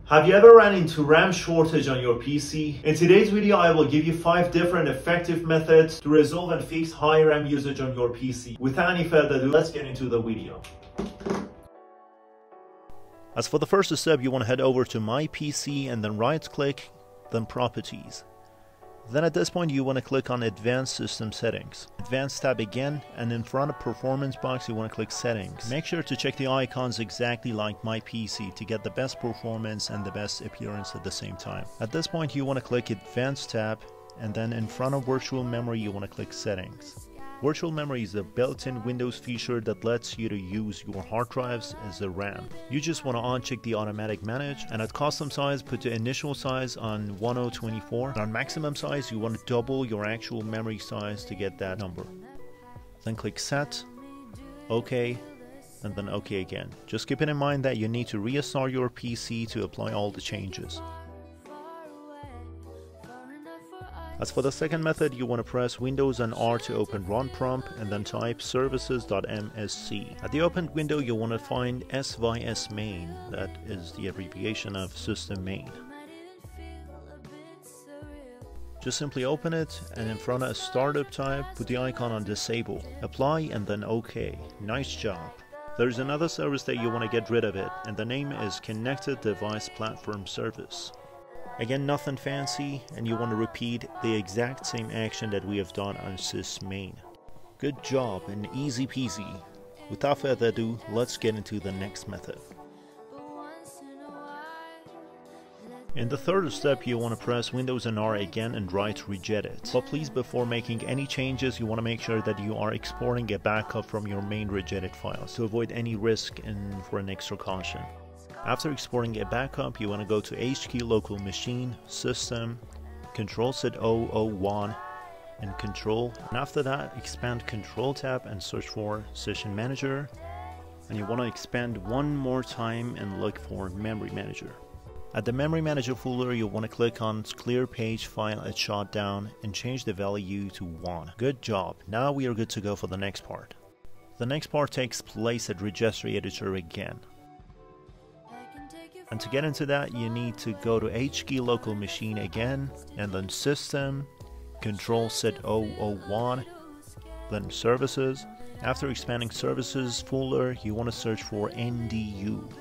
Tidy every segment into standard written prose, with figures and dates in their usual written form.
Have you ever ran into RAM shortage on your PC? In today's video, I will give you 5 different effective methods to resolve and fix high RAM usage on your PC. Without any further ado, let's get into the video. As for the first step, you want to head over to My PC and then right click, then Properties. Then at this point you want to click on Advanced System Settings. Advanced tab again, and in front of Performance box you want to click Settings. Make sure to check the icons exactly like My PC to get the best performance and the best appearance at the same time. At this point you want to click Advanced tab, and then in front of Virtual Memory you want to click Settings. Virtual Memory is a built-in Windows feature that lets you to use your hard drives as a RAM. You just want to uncheck the automatic manage, and at custom size put the initial size on 1024. And on maximum size you want to double your actual memory size to get that number. Then click Set, OK, and then OK again. Just keep it in mind that you need to restart your PC to apply all the changes. As for the second method, you want to press Windows and R to open Run Prompt and then type services.msc. At the opened window, you want to find SYS main, that is the abbreviation of system main. Just simply open it, and in front of Startup type, put the icon on Disable. Apply and then OK. Nice job. There's another service that you want to get rid of it, and the name is Connected Device Platform Service. Again, nothing fancy, and you want to repeat the exact same action that we have done on sysmain. Good job and easy peasy. Without further ado, let's get into the next method. In the third step, you want to press Windows and R again and right Regedit. But please, before making any changes, you want to make sure that you are exporting a backup from your main Regedit files to avoid any risk and for an extra caution. After exporting a backup, you want to go to HKey Local Machine, System, Control-Set-001, and Control. And after that, expand Control tab and search for Session Manager. And you want to expand one more time and look for Memory Manager. At the Memory Manager folder, you want to click on Clear Page File at Shutdown and change the value to 1. Good job. Now we are good to go for the next part. The next part takes place at Registry Editor again. And to get into that, you need to go to HKey Local Machine again, and then System, Control-Set-001, then Services. After expanding Services folder, you want to search for NDU.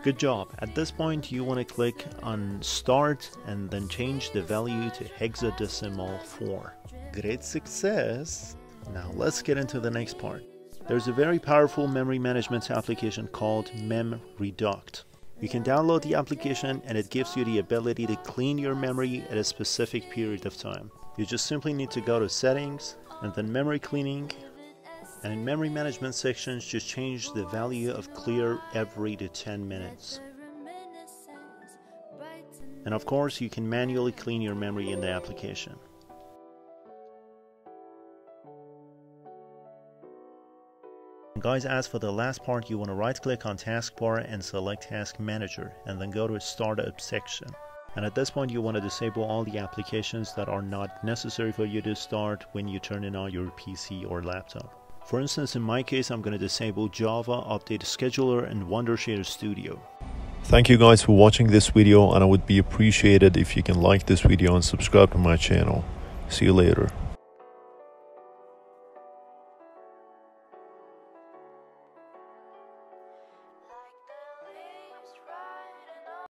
Good job. At this point, you want to click on Start and then change the value to hexadecimal 4. Great success! Now let's get into the next part. There's a very powerful memory management application called MemReduct. You can download the application and it gives you the ability to clean your memory at a specific period of time. You just simply need to go to Settings and then Memory Cleaning, and in Memory Management sections just change the value of clear every to 10 minutes. And of course you can manually clean your memory in the application. Guys, as for the last part, you want to right click on Taskbar and select Task Manager and then go to Startup section. And at this point you want to disable all the applications that are not necessary for you to start when you turn it on your PC or laptop. For instance, in my case, I'm going to disable Java, Update Scheduler, and Wondershader Studio. Thank you guys for watching this video, and I would be appreciated if you can like this video and subscribe to my channel. See you later.